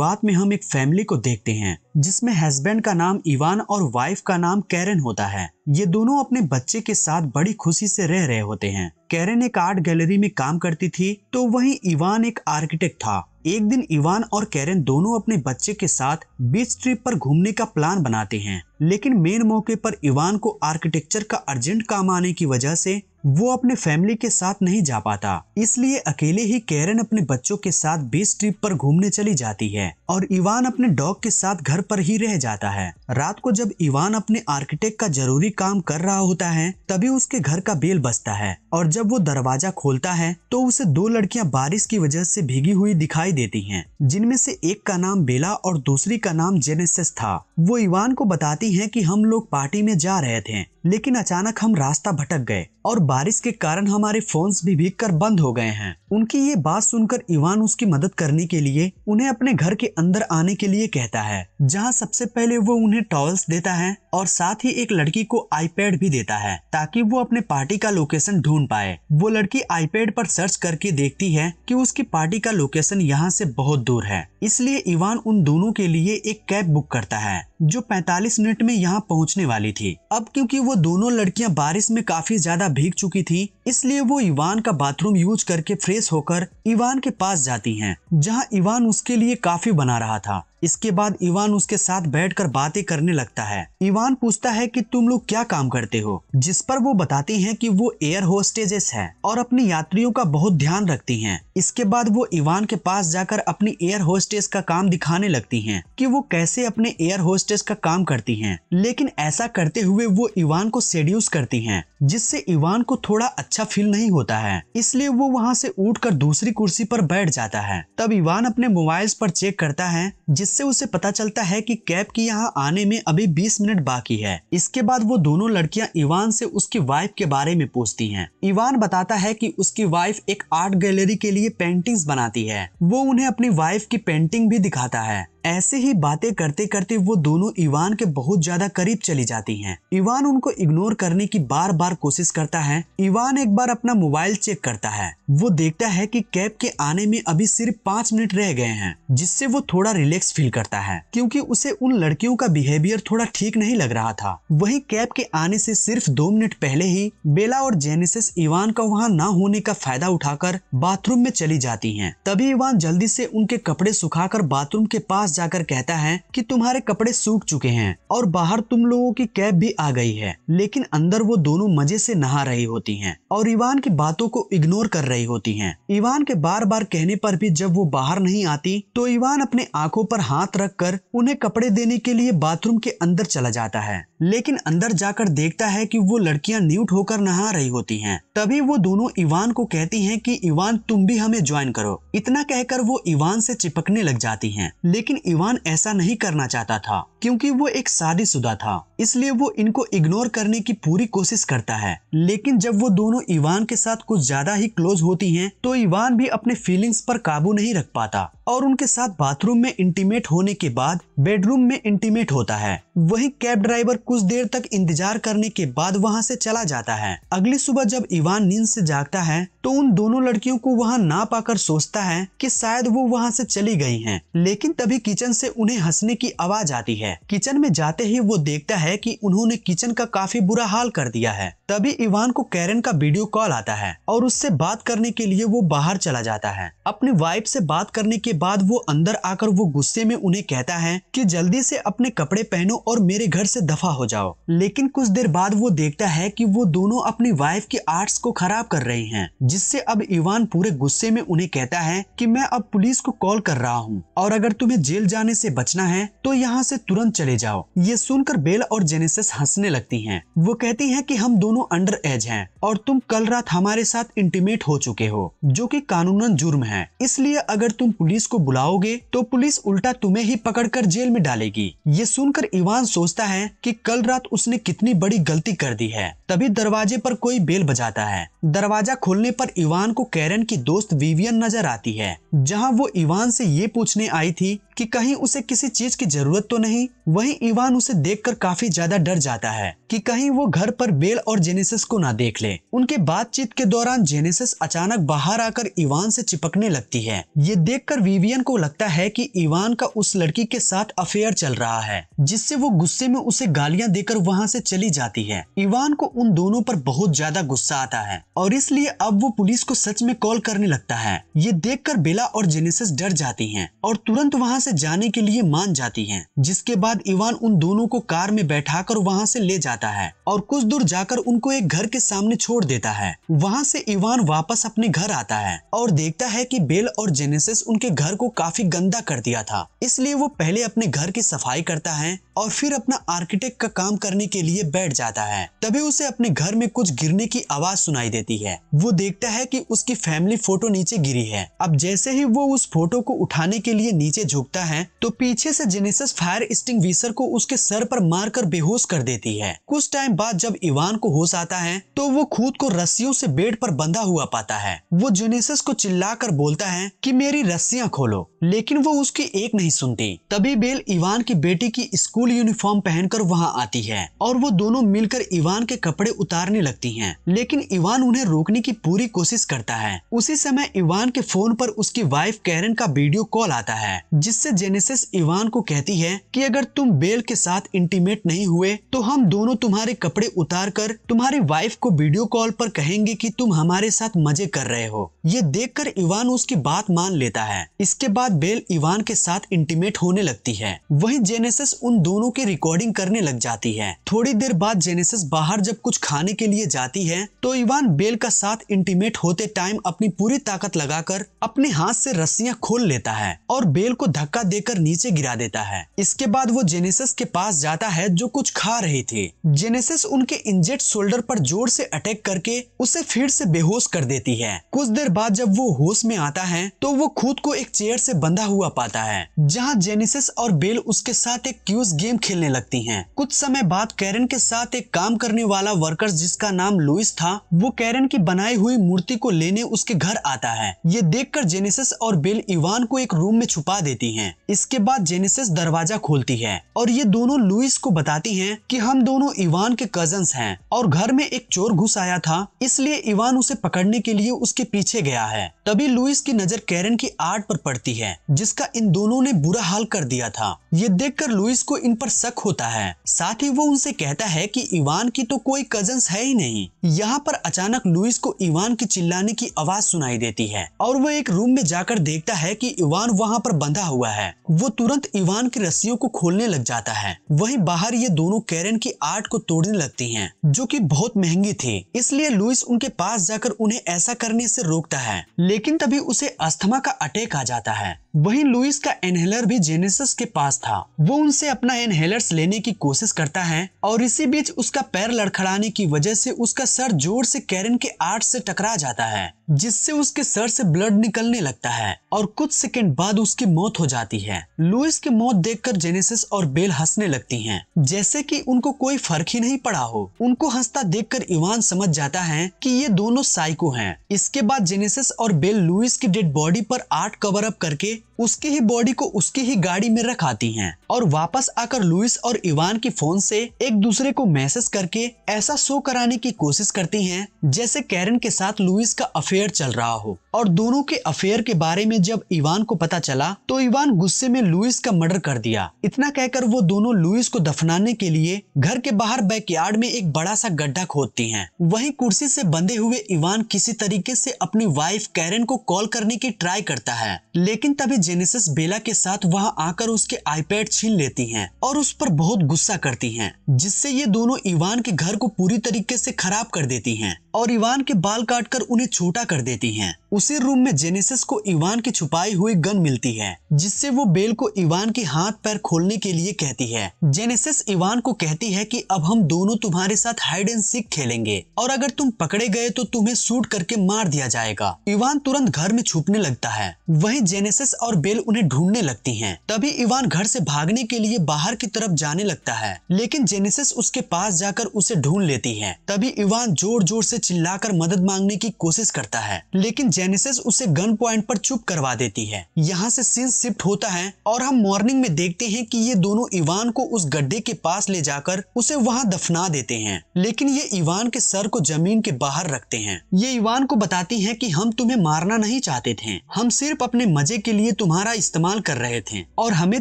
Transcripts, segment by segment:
बात में हम एक फैमिली को देखते हैं जिसमें हस्बैंड का नाम इवान और वाइफ का नाम कैरेन होता है। ये दोनों अपने बच्चे के साथ बड़ी खुशी से रह रहे होते हैं। कैरेन एक आर्ट गैलरी में काम करती थी तो वहीं इवान एक आर्किटेक्ट था। एक दिन इवान और कैरेन दोनों अपने बच्चे के साथ बीच ट्रिप पर घूमने का प्लान बनाते हैं, लेकिन मेन मौके पर इवान को आर्किटेक्चर का अर्जेंट काम आने की वजह से वो अपने फैमिली के साथ नहीं जा पाता। इसलिए अकेले ही कैरेन अपने बच्चों के साथ बीच ट्रिप पर घूमने चली जाती है और इवान अपने डॉग के साथ घर पर ही रह जाता है। रात को जब इवान अपने आर्किटेक्ट का जरूरी काम कर रहा होता है तभी उसके घर का बेल बजता है और जब वो दरवाजा खोलता है तो उसे दो लड़कियां बारिश की वजह से भीगी हुई दिखाई देती हैं, जिनमें से एक का नाम बेला और दूसरी का नाम जेनेसिस था। वो इवान को बताती हैं कि हम लोग पार्टी में जा रहे थे, लेकिन अचानक हम रास्ता भटक गए और बारिश के कारण हमारे फोन्स भी भीगकर बंद हो गए हैं। उनकी ये बात सुनकर इवान उसकी मदद करने के लिए उन्हें अपने घर के अंदर आने के लिए कहता है, जहां सबसे पहले वो उन्हें टॉवल्स देता है और साथ ही एक लड़की को आईपैड भी देता है ताकि वो अपने पार्टी का लोकेशन ढूंढ पाए। वो लड़की आईपैड पर सर्च करके देखती है कि उसकी पार्टी का लोकेशन यहाँ से बहुत दूर है, इसलिए इवान उन दोनों के लिए एक कैब बुक करता है जो 45 मिनट में यहाँ पहुँचने वाली थी। अब क्योंकि वो दोनों लड़कियां बारिश में काफी ज्यादा भीग चुकी थी, इसलिए वो इवान का बाथरूम यूज करके फ्रेश होकर इवान के पास जाती हैं, जहां इवान उसके लिए काफी बना रहा था। इसके बाद इवान उसके साथ बैठकर बातें करने लगता है। इवान पूछता है कि तुम लोग क्या काम करते हो, जिस पर वो बताती हैं कि वो एयर होस्टेजेस है और अपनी यात्रियों का बहुत ध्यान रखती हैं। इसके बाद वो इवान के पास जाकर अपनी एयर होस्टेस का काम दिखाने लगती हैं कि वो कैसे अपने एयर होस्टेस का काम करती हैं, लेकिन ऐसा करते हुए वो इवान को सेड्यूस करती हैं, जिससे इवान को थोड़ा अच्छा फील नहीं होता है। इसलिए वो वहाँ से उठकर दूसरी कुर्सी पर बैठ जाता है। तब इवान अपने मोबाइल्स पर चेक करता है, जिससे उसे पता चलता है कि कैब की यहाँ आने में अभी 20 मिनट बाकी है। इसके बाद वो दोनों लड़कियां इवान से उसकी वाइफ के बारे में पूछती हैं। इवान बताता है कि उसकी वाइफ एक आर्ट गैलरी के लिए पेंटिंग्स बनाती है। वो उन्हें अपनी वाइफ की पेंटिंग भी दिखाता है। ऐसे ही बातें करते करते वो दोनों इवान के बहुत ज्यादा करीब चली जाती हैं। इवान उनको इग्नोर करने की बार बार कोशिश करता है। इवान एक बार अपना मोबाइल चेक करता है। वो देखता है कि कैब के आने में अभी सिर्फ 5 मिनट रह गए हैं, जिससे वो थोड़ा रिलैक्स फील करता है, क्योंकि उसे उन लड़कियों का बिहेवियर थोड़ा ठीक नहीं लग रहा था। वहीं कैब के आने से सिर्फ 2 मिनट पहले ही बेला और जेनेसिस इवान का वहाँ ना होने का फायदा उठाकर बाथरूम में चली जाती हैं। तभी इवान जल्दी से उनके कपड़े सुखाकर बाथरूम के पास जाकर कहता है कि तुम्हारे कपड़े सूख चुके हैं और बाहर तुम लोगों की कैब भी आ गई है। लेकिन अंदर वो दोनों मजे से नहा रही होती हैं और इवान की बातों को इग्नोर कर रही होती हैं। इवान के बार बार कहने पर भी जब वो बाहर नहीं आती तो इवान अपने आंखों पर हाथ रखकर उन्हें कपड़े देने के लिए बाथरूम के अंदर चला जाता है, लेकिन अंदर जाकर देखता है कि वो लड़कियां न्यूट होकर नहा रही होती हैं। तभी वो दोनों इवान को कहती हैं कि इवान तुम भी हमें ज्वाइन करो। इतना कहकर वो इवान से चिपकने लग जाती हैं, लेकिन इवान ऐसा नहीं करना चाहता था क्योंकि वो एक शादीशुदा था, इसलिए वो इनको इग्नोर करने की पूरी कोशिश करता है। लेकिन जब वो दोनों इवान के साथ कुछ ज्यादा ही क्लोज होती हैं तो इवान भी अपने फीलिंग्स पर काबू नहीं रख पाता और उनके साथ बाथरूम में इंटीमेट होने के बाद बेडरूम में इंटीमेट होता है। वहीं कैब ड्राइवर कुछ देर तक इंतजार करने के बाद वहां से चला जाता है। अगली सुबह जब इवान नींद से जागता है तो उन दोनों लड़कियों को वहां ना पाकर सोचता है कि शायद वो वहां से चली गई हैं। लेकिन तभी किचन से उन्हें हंसने की आवाज आती है। किचन में जाते ही वो देखता है कि उन्होंने किचन का काफी बुरा हाल कर दिया है। तभी इवान को कैरेन का वीडियो कॉल आता है और उससे बात करने के लिए वो बाहर चला जाता है। अपनी वाइफ से बात करने के बाद वो अंदर आकर वो गुस्से में उन्हें कहता है कि जल्दी से अपने कपड़े पहनो और मेरे घर से दफा हो जाओ। लेकिन कुछ देर बाद वो देखता है कि वो दोनों अपनी वाइफ की आर्ट्स को खराब कर रही हैं, जिससे अब इवान पूरे गुस्से में उन्हें कहता है कि मैं अब पुलिस को कॉल कर रहा हूँ और अगर तुम्हें जेल जाने से बचना है तो यहाँ से तुरंत चले जाओ। ये सुनकर बेल और जेनेसिस हंसने लगती हैं। वो कहती हैं कि हम दोनों अंडर एज हैं और तुम कल रात हमारे साथ इंटीमेट हो चुके हो, जो कि कानूनन जुर्म है। इसलिए अगर तुम पुलिस को बुलाओगे तो पुलिस उल्टा तुम्हें ही पकड़कर जेल में डालेगी। ये सुनकर इवान सोचता है कि कल रात उसने कितनी बड़ी गलती कर दी है। तभी दरवाजे पर कोई बेल बजाता है। दरवाजा खोलने पर इवान को कैरेन की दोस्त विवियन नजर आती है, जहां वो इवान से ये पूछने आई थी कि कहीं उसे किसी चीज की जरूरत तो नहीं। वहीं इवान उसे देखकर काफी ज्यादा डर जाता है कि कहीं वो घर पर बेल और जेनेसिस को ना देख ले। उनके बातचीत के दौरान जेनेसिस अचानक बाहर आकर इवान से चिपकने लगती है। ये देखकर विवियन को लगता है कि इवान का उस लड़की के साथ अफेयर चल रहा है, जिससे वो गुस्से में उसे गालियां देकर वहां से चली जाती है। इवान को उन दोनों पर बहुत ज्यादा गुस्सा आता है और इसलिए अब वो पुलिस को सच में कॉल करने लगता है। ये देखकर बेला और जेनेसिस डर जाती हैं और तुरंत वहां से जाने के लिए मान जाती हैं। जिसके बाद इवान उन दोनों को कार में बैठाकर वहां से ले जाता है और कुछ दूर जाकर उनको एक घर के सामने छोड़ देता है। वहां से इवान वापस अपने घर आता है और देखता है कि बेल और जेनेसिस उनके घर को काफी गंदा कर दिया था। इसलिए वो पहले अपने घर की सफाई करता है और फिर अपना आर्किटेक्ट का काम करने के लिए बैठ जाता है। तभी उसे अपने घर में कुछ गिरने की आवाज सुनाई देती है। वो देखता है कि उसकी फैमिली फोटो नीचे गिरी है। अब जैसे ही वो उस फोटो को उठाने के लिए नीचे झुकता है तो पीछे से जेनेसिस फायर एक्सटिंग्विशर को उसके सर पर मारकर बेहोश कर देती है। कुछ टाइम बाद जब इवान को होश आता है तो वो खुद को रस्सियों से बेड पर बंधा हुआ पाता है। वो जेनेसिस को चिल्लाकर बोलता है कि मेरी रस्सियां खोलो, लेकिन वो उसकी एक नहीं सुनती। तभी बेल इवान की बेटी की स्कूल यूनिफॉर्म पहनकर वहां आती है और वो दोनों मिलकर इवान के कपड़े उतारने लगती हैं, लेकिन इवान उन्हें रोकने की पूरी कोशिश करता है। उसी समय इवान के फोन पर उसकी वाइफ कैरन का वीडियो कॉल आता है, जिससे जेनेसिस इवान को कहती है कि अगर तुम बेल के साथ इंटीमेट नहीं हुए तो हम दोनों तुम्हारे कपड़े उतार कर तुम्हारी वाइफ को वीडियो कॉल पर कहेंगे कि तुम हमारे साथ मजे कर रहे हो। ये देखकर इवान उसकी बात मान लेता है। इसके बाद बेल इवान के साथ इंटीमेट होने लगती है। वहीं जेनेसिस उन दोनों की रिकॉर्डिंग करने लग जाती है। थोड़ी देर बाद जेनेसिस बाहर जब कुछ खाने के लिए जाती है तो इवान बेल का साथ इंटीमेट होते टाइम अपनी पूरी ताकत लगाकर अपने हाथ से रस्सियां खोल लेता है और बेल को धक्का देकर नीचे गिरा देता है। इसके बाद वो जेनेसिस के पास जाता है जो कुछ खा रही थी। जेनेसिस उनके इंजर्ड शोल्डर पर जोर से अटैक करके उसे फिर से बेहोश कर देती है। कुछ देर बाद जब वो होश में आता है तो वो खुद को एक चेयर से बंधा हुआ पाता है, जहां जेनेसिस और बेल उसके साथ एक क्यूज गेम खेलने लगती हैं। कुछ समय बाद कैरन के साथ एक काम करने वाला वर्कर जिसका नाम लुइस था, वो कैरन की बनाई हुई मूर्ति को लेने उसके घर आता है। ये देखकर जेनेसिस और बेल इवान को एक रूम में छुपा देती हैं। इसके बाद जेनेसिस दरवाजा खोलती है और ये दोनों लुइस को बताती हैं कि हम दोनों इवान के कजन्स हैं और घर में एक चोर घुस आया था, इसलिए इवान उसे पकड़ने के लिए उसके पीछे गया है। तभी लुइस की नजर कैरन की आर्ट पर पड़ती है, जिसका इन दोनों ने बुरा हाल कर दिया था। ये देखकर लुइस को इन पर शक होता है। साथ ही वो उनसे कहता है कि इवान की तो कोई कजन्स है ही नहीं। यहाँ पर अचानक लुइस को इवान की चिल्लाने की आवाज सुनाई देती है और वो एक रूम में जाकर देखता है कि इवान वहाँ पर बंधा हुआ है। वो तुरंत इवान की रस्सियों को खोलने लग जाता है। वहीं बाहर ये दोनों कैरन की आर्ट को तोड़ने लगती हैं, जो कि बहुत महंगी थी। इसलिए लुइस उनके पास जाकर उन्हें ऐसा करने से रोकता है, लेकिन तभी उसे अस्थमा का अटैक आ जाता है। वहीं लुइस का इनहेलर भी जेनेसिस के पास था। वो उनसे अपना इनहेलर्स लेने की कोशिश करता है और इसी बीच उसका पैर लड़खड़ाने की वजह से उसका सर जोर से कैरन के आर्ट से टकरा जाता है, जिससे उसके सर से ब्लड निकलने लगता है और कुछ सेकंड बाद उसकी मौत हो जाती है। लुइस की मौत देखकर जेनेसिस और बेल हंसने लगती हैं, जैसे कि उनको कोई फर्क ही नहीं पड़ा हो। उनको हंसता देखकर इवान समझ जाता है कि ये दोनों साइको हैं। इसके बाद जेनेसिस और बेल लुइस की डेड बॉडी पर आर्ट कवर अप करके उसकी ही बॉडी को उसकी ही गाड़ी में रख आती हैं और वापस आकर लुइस और इवान की फोन से एक दूसरे को मैसेज करके ऐसा शो कराने की कोशिश करती हैं जैसे कैरन के साथ लुइस का अफेयर चल रहा हो। और दोनों के अफेयर के बारे में जब इवान को पता चला तो इवान गुस्से में लुइस का मर्डर कर दिया। इतना कहकर वो दोनों लुइस को दफनाने के लिए घर के बाहर बैकयार्ड में एक बड़ा सा गड्ढा खोदती हैं। वहीं कुर्सी से बंधे हुए इवान किसी तरीके से अपनी वाइफ कैरन को कॉल करने की ट्राई करता है, लेकिन तभी जेनेसिस बेला के साथ वहां आकर उसके आईपैड छीन लेती हैं और उस पर बहुत गुस्सा करती हैं, जिससे ये दोनों इवान के घर को पूरी तरीके से खराब कर देती हैं और इवान के बाल काटकर उन्हें छोटा कर देती हैं। उसी रूम में जेनेसिस को इवान की छुपाई हुई गन मिलती है, जिससे वो बेल को इवान के हाथ पैर खोलने के लिए कहती है। जेनेसिस इवान को कहती है कि अब हम दोनों तुम्हारे साथ हाइड एंड सीक खेलेंगे और अगर तुम पकड़े गए तो तुम्हें शूट करके मार दिया जाएगा। इवान तुरंत घर में छुपने लगता है। वहीं जेनेसिस और बेल उन्हें ढूंढने लगती हैं। तभी इवान घर से भागने के लिए बाहर की तरफ जाने लगता है, लेकिन जेनेसिस उसके पास जाकर उसे ढूंढ लेती है। तभी इवान जोर जोर से चिल्लाकर मदद मांगने की कोशिश करता है, लेकिन जेनेसिस उसे गन पॉइंट पर चुप करवा देती है। यहाँ से सीन शिफ्ट होता है और हम मॉर्निंग में देखते हैं कि ये दोनों इवान को उस गड्ढे के पास ले जाकर उसे वहाँ दफना देते हैं, लेकिन ये इवान के सर को जमीन के बाहर रखते हैं। ये इवान को बताती हैं कि हम तुम्हें मारना नहीं चाहते थे, हम सिर्फ अपने मजे के लिए तुम्हारा इस्तेमाल कर रहे थे और हमें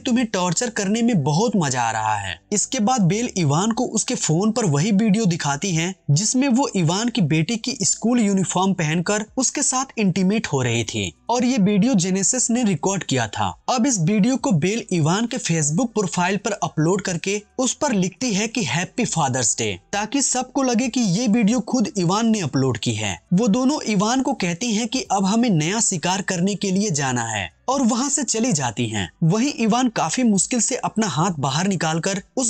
तुम्हें टॉर्चर करने में बहुत मजा आ रहा है। इसके बाद बेल इवान को उसके फोन पर वही वीडियो दिखाती है जिसमें वो इवान की बेटी की स्कूल यूनिफॉर्म पहनकर उसके साथ इंटीमेट हो रही थी और ये वीडियो जेनेसिस ने रिकॉर्ड किया था। अब इस वीडियो को बेल इवान के फेसबुक प्रोफाइल पर अपलोड करके उस पर लिखती है कि हैप्पी फादर्स डे, ताकि सबको लगे कि ये वीडियो खुद इवान ने अपलोड की है। वो दोनों इवान को कहती हैं कि अब हमें नया शिकार करने के लिए जाना है और वहाँ से चली जाती हैं। वहीं इवान काफी मुश्किल से अपना हाथ बाहर निकालकर उस